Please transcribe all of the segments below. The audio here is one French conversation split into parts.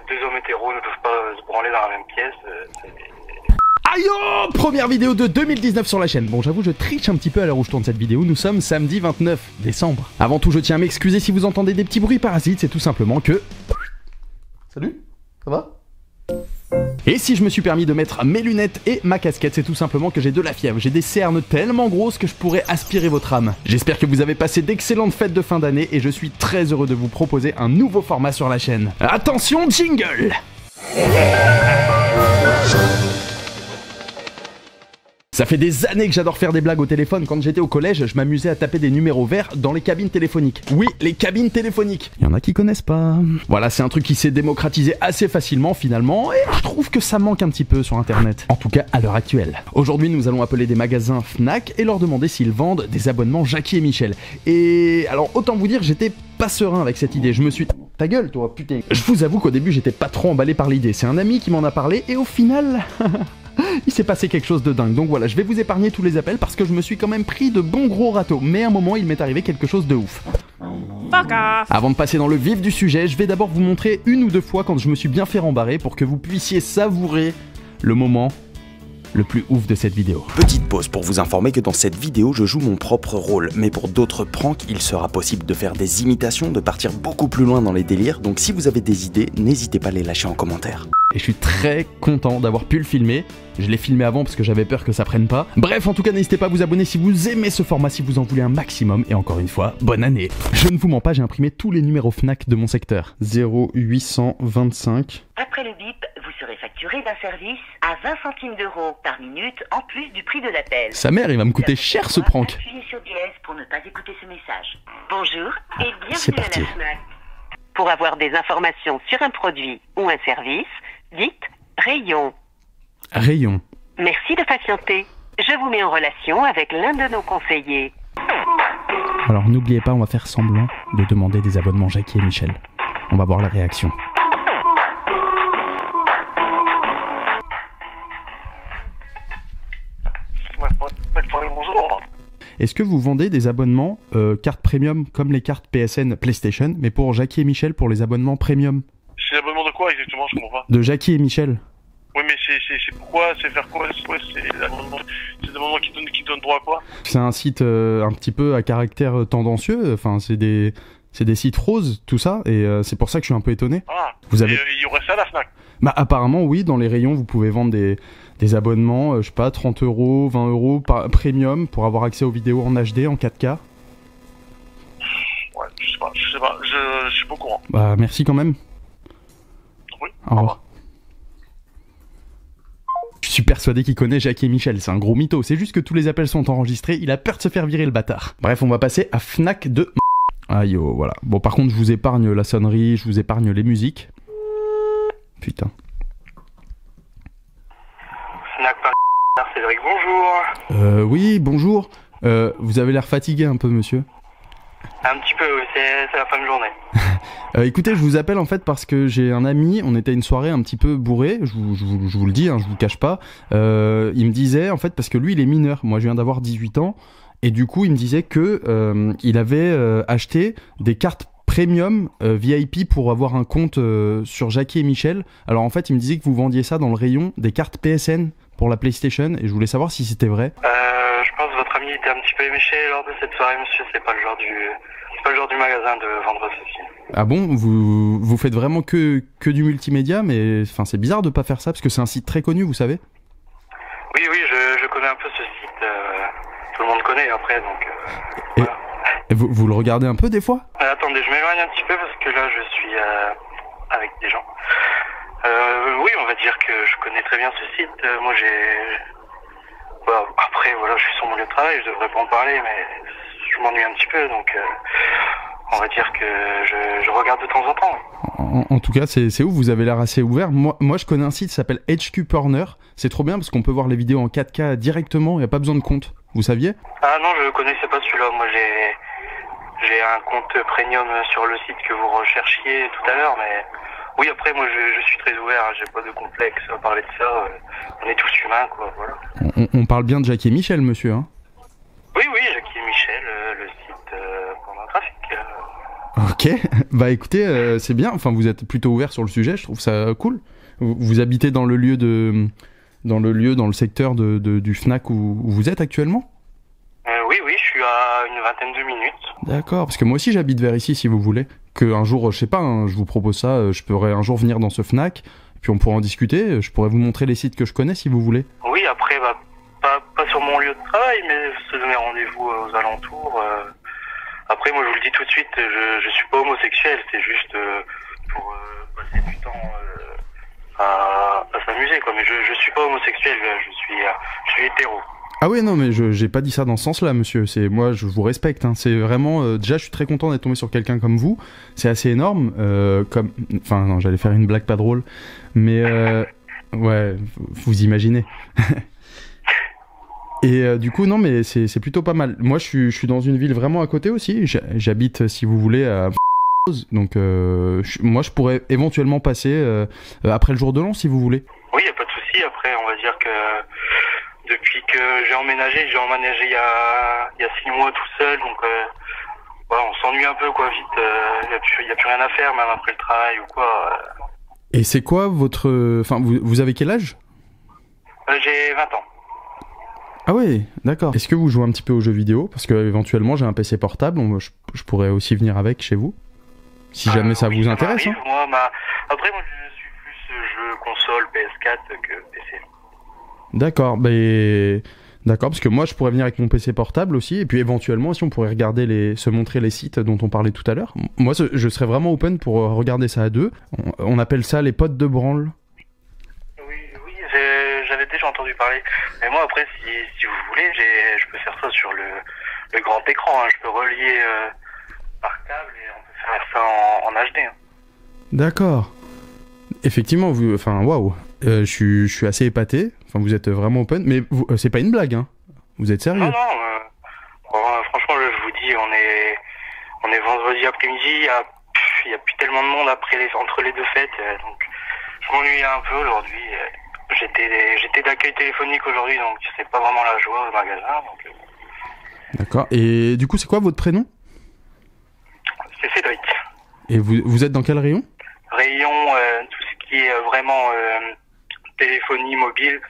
deux hommes hétéros ne peuvent pas se branler dans la même pièce. Aïe oh, première vidéo de 2019 sur la chaîne. Bon, j'avoue, je triche un petit peu à l'heure où je tourne cette vidéo. Nous sommes samedi 29 décembre. Avant tout, je tiens à m'excuser si vous entendez des petits bruits parasites. C'est tout simplement que... Salut, ça va ? Et si je me suis permis de mettre mes lunettes et ma casquette, c'est tout simplement que j'ai de la fièvre. J'ai des cernes tellement grosses que je pourrais aspirer votre âme. J'espère que vous avez passé d'excellentes fêtes de fin d'année et je suis très heureux de vous proposer un nouveau format sur la chaîne. Attention, jingle! Ça fait des années que j'adore faire des blagues au téléphone. Quand j'étais au collège, je m'amusais à taper des numéros verts dans les cabines téléphoniques. Oui, les cabines téléphoniques. Il y en a qui connaissent pas. Voilà, c'est un truc qui s'est démocratisé assez facilement finalement, et je trouve que ça manque un petit peu sur internet. En tout cas, à l'heure actuelle. Aujourd'hui, nous allons appeler des magasins Fnac et leur demander s'ils vendent des abonnements Jackie et Michel. Et alors, autant vous dire, j'étais pas serein avec cette idée. Je me suis... Ta gueule, toi, putain. Je vous avoue qu'au début, j'étais pas trop emballé par l'idée. C'est un ami qui m'en a parlé, et au final... il s'est passé quelque chose de dingue, donc voilà, je vais vous épargner tous les appels parce que je me suis quand même pris de bons gros râteaux, mais à un moment il m'est arrivé quelque chose de ouf. Avant de passer dans le vif du sujet, je vais d'abord vous montrer une ou deux fois quand je me suis bien fait rembarrer pour que vous puissiez savourer le moment le plus ouf de cette vidéo. Petite pause pour vous informer que dans cette vidéo, je joue mon propre rôle, mais pour d'autres pranks, il sera possible de faire des imitations, de partir beaucoup plus loin dans les délires, donc si vous avez des idées, n'hésitez pas à les lâcher en commentaire. Et je suis très content d'avoir pu le filmer. Je l'ai filmé avant parce que j'avais peur que ça prenne pas. Bref, en tout cas, n'hésitez pas à vous abonner si vous aimez ce format, si vous en voulez un maximum. Et encore une fois, bonne année. Je ne vous mens pas, j'ai imprimé tous les numéros Fnac de mon secteur. 0825. Après le bip, vous serez facturé d'un service à 20 centimes d'euros par minute en plus du prix de l'appel. Sa mère, il va me coûter cher ce prank. Appuyez sur dièse pour ne pas écouter ce message. Bonjour et C'est bienvenue parti. à la Fnac. Pour avoir des informations sur un produit ou un service, dites rayon. Rayon. Merci de patienter. Je vous mets en relation avec l'un de nos conseillers. Alors n'oubliez pas, on va faire semblant de demander des abonnements Jackie et Michel. On va voir la réaction. Bonjour. Est-ce que vous vendez des abonnements carte premium comme les cartes PSN PlayStation, mais pour Jackie et Michel pour les abonnements premium? C'est l'abonnement de quoi exactement? Je comprends pas. De Jackie et Michel. Oui, mais c'est pourquoi? C'est faire quoi? C'est quoi? C'est l'abonnement qui donne droit à quoi? C'est un site un petit peu à caractère tendancieux, enfin c'est des sites roses, tout ça, et c'est pour ça que je suis un peu étonné. Ah, Vous avez... il y aurait ça à la Fnac? Bah apparemment oui, dans les rayons vous pouvez vendre des abonnements, je sais pas, 30 euros, 20 euros par premium pour avoir accès aux vidéos en HD, en 4K. Ouais, je sais pas, je suis pas au courant. Bah merci quand même. Oui, Au revoir. Je suis persuadé qu'il connaît Jackie et Michel, c'est un gros mytho, c'est juste que tous les appels sont enregistrés, il a peur de se faire virer le bâtard. Bref, on va passer à Fnac de... Aïe oh, voilà. Bon par contre je vous épargne la sonnerie, je vous épargne les musiques. Putain. Fnac Paris, Cédric, bonjour. Oui, bonjour. Vous avez l'air fatigué un peu, monsieur. Un petit peu, oui, c'est la fin de journée. Écoutez, je vous appelle en fait parce que j'ai un ami, on était à une soirée un petit peu bourré, je vous le dis, hein, je vous le cache pas. Il me disait, en fait, parce que lui il est mineur, moi je viens d'avoir 18 ans, et du coup il me disait que il avait acheté des cartes premium VIP pour avoir un compte sur Jackie et Michel. Alors en fait il me disait que vous vendiez ça dans le rayon des cartes PSN pour la PlayStation, et je voulais savoir si c'était vrai. Je pense que votre ami était un petit peu éméché lors de cette soirée, monsieur, c'est pas le genre du magasin de vendre ceci. Ah bon, vous faites vraiment que du multimédia, mais enfin c'est bizarre de pas faire ça parce que c'est un site très connu, vous savez. Oui, je connais un peu ce site, tout le monde connaît après, donc voilà. Et vous le regardez un peu des fois? Attendez, je m'éloigne un petit peu parce que là je suis avec des gens. Oui, on va dire que je connais très bien ce site. Moi voilà, après voilà, je suis sur mon lieu de travail, je devrais pas en parler, mais je m'ennuie un petit peu, donc on va dire que je regarde de temps en temps. En tout cas, c'est ouf, vous avez l'air assez ouvert. Moi, je connais un site qui s'appelle HQ Corner. C'est trop bien parce qu'on peut voir les vidéos en 4K directement, il n'y a pas besoin de compte. Vous saviez? Ah non, je connaissais pas celui-là. Moi, j'ai un compte premium sur le site que vous recherchiez tout à l'heure, mais oui, après, moi, je suis très ouvert, j'ai pas de complexe à parler de ça. On est tous humains, quoi, voilà. On parle bien de Jackie et Michel, monsieur, hein? Oui, Jackie et Michel, le site pornographique. Ok, bah écoutez, c'est bien, enfin vous êtes plutôt ouvert sur le sujet, je trouve ça cool. Vous habitez dans le lieu dans le secteur du Fnac où vous êtes actuellement? Oui, je suis à une vingtaine de minutes. D'accord, parce que moi aussi j'habite vers ici si vous voulez. Que un jour, je sais pas, hein, je vous propose ça, je pourrais un jour venir dans ce Fnac, puis on pourra en discuter, je pourrais vous montrer les sites que je connais si vous voulez. Oui, après, bah, pas sur mon lieu de travail, mais se donner rendez-vous aux alentours. Après, moi je vous le dis tout de suite, je suis pas homosexuel, c'est juste pour passer du temps à s'amuser, quoi. Mais je suis pas homosexuel, je suis hétéro. Ah oui, non, mais j'ai pas dit ça dans ce sens-là, monsieur. C'est moi, je vous respecte. Hein. C'est vraiment. Déjà, je suis très content d'être tombé sur quelqu'un comme vous. C'est assez énorme. Enfin, non, j'allais faire une blague pas drôle, mais ouais, vous imaginez. Et du coup, non, mais c'est plutôt pas mal. Moi, je suis dans une ville vraiment à côté aussi. J'habite, si vous voulez, à donc moi, je pourrais éventuellement passer après le jour de l'an, si vous voulez. Oui, y a pas de souci. Après, on va dire que depuis que j'ai emménagé il y a 6 mois tout seul, donc ouais, on s'ennuie un peu, quoi, vite. Y a plus rien à faire, même après le travail ou quoi. Et c'est quoi votre... Enfin, vous avez quel âge? J'ai 20 ans. Ah oui, d'accord. Est-ce que vous jouez un petit peu aux jeux vidéo? Parce que éventuellement j'ai un PC portable, je pourrais aussi venir avec chez vous. Si jamais ça vous intéresse. Hein. Après, moi je suis plus jeu console, PS4 que PC. D'accord, d'accord, parce que moi je pourrais venir avec mon PC portable aussi, et puis éventuellement aussi on pourrait regarder se montrer les sites dont on parlait tout à l'heure. Moi je serais vraiment open pour regarder ça à deux. On appelle ça les potes de branle. Oui, j'avais déjà entendu parler. Mais moi après, si vous voulez, je peux faire ça sur le grand écran. Hein. Je peux relier par câble et on peut faire ça en HD. Hein. D'accord. Effectivement, waouh. Je suis assez épaté. Enfin, vous êtes vraiment open, mais c'est pas une blague, hein. Vous êtes sérieux? Non, franchement, je vous dis, on est vendredi après-midi, il y a plus tellement de monde entre les deux fêtes, donc je m'ennuie un peu aujourd'hui. J'étais d'accueil téléphonique aujourd'hui, donc c'est pas vraiment la joie au magasin. Donc... D'accord. Et du coup, c'est quoi votre prénom? C'est Cédric. Et vous êtes dans quel rayon? Rayon, tout ce qui est vraiment téléphonie mobile.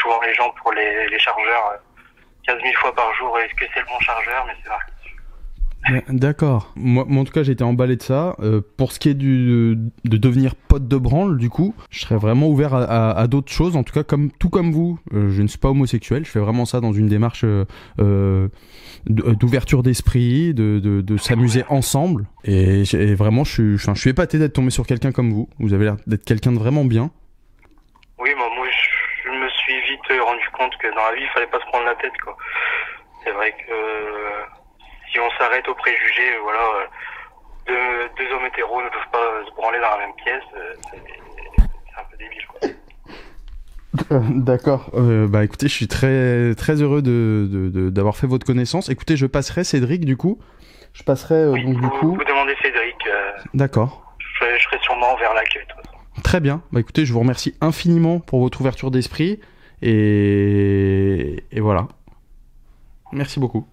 Souvent les gens pour les chargeurs 15 000 fois par jour, est-ce que c'est le bon chargeur, mais c'est marqué. D'accord. Moi, en tout cas, j'ai été emballé de ça. Pour ce qui est de devenir pote de branle, du coup, je serais vraiment ouvert à d'autres choses. En tout cas, tout comme vous, je ne suis pas homosexuel. Je fais vraiment ça dans une démarche d'ouverture d'esprit, de s'amuser ensemble. Et vraiment, je suis épaté d'être tombé sur quelqu'un comme vous. Vous avez l'air d'être quelqu'un de vraiment bien. Oui, moi, je me suis vite rendu compte que dans la vie, il fallait pas se prendre la tête, quoi. C'est vrai que si on s'arrête aux préjugés, voilà, deux hommes hétéros ne peuvent pas se branler dans la même pièce, c'est un peu débile, quoi. D'accord. Bah écoutez, je suis très très heureux d'avoir fait votre connaissance. Écoutez, je passerai Cédric du coup. Je passerai oui, donc du coup. Vous demandez Cédric. D'accord. Je serai sûrement vers l'accueil. Très bien. Bah écoutez, je vous remercie infiniment pour votre ouverture d'esprit et voilà. Merci beaucoup.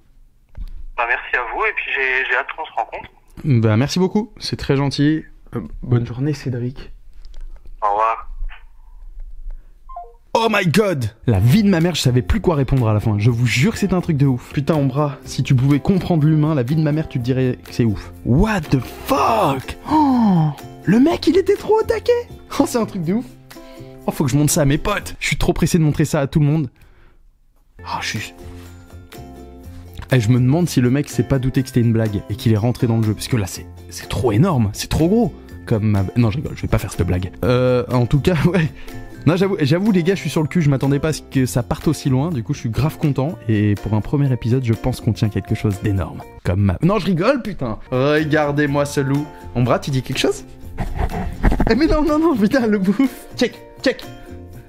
Bah merci à vous et puis j'ai hâte qu'on se rencontre. Bah merci beaucoup, c'est très gentil. Bonne journée Cédric. Au revoir. Oh my god! La vie de ma mère, je savais plus quoi répondre à la fin. Je vous jure que c'est un truc de ouf. Putain, Ombra, si tu pouvais comprendre l'humain, la vie de ma mère, tu te dirais que c'est ouf. What the fuck? Oh, le mec, il était trop au taquet. Oh, c'est un truc de ouf. Oh, faut que je montre ça à mes potes. Je suis trop pressé de montrer ça à tout le monde. Oh, je me demande si le mec s'est pas douté que c'était une blague et qu'il est rentré dans le jeu. Parce que là, c'est trop énorme, c'est trop gros. Non, je rigole, je vais pas faire cette blague. En tout cas, ouais. Non, j'avoue les gars, je suis sur le cul, je m'attendais pas à ce que ça parte aussi loin, du coup je suis grave content, et pour un premier épisode, je pense qu'on tient quelque chose d'énorme. Non, je rigole, putain. Regardez-moi ce loup. Ombra, tu dis quelque chose? Mais non, putain, le bouffe. Check.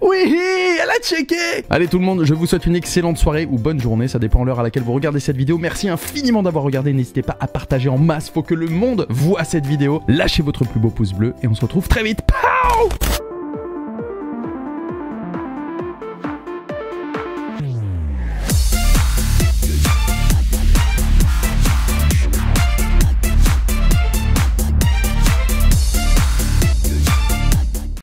Oui, elle a checké. Allez tout le monde, je vous souhaite une excellente soirée ou bonne journée, ça dépend de l'heure à laquelle vous regardez cette vidéo. Merci infiniment d'avoir regardé, n'hésitez pas à partager en masse, faut que le monde voit cette vidéo. Lâchez votre plus beau pouce bleu et on se retrouve très vite. Pow!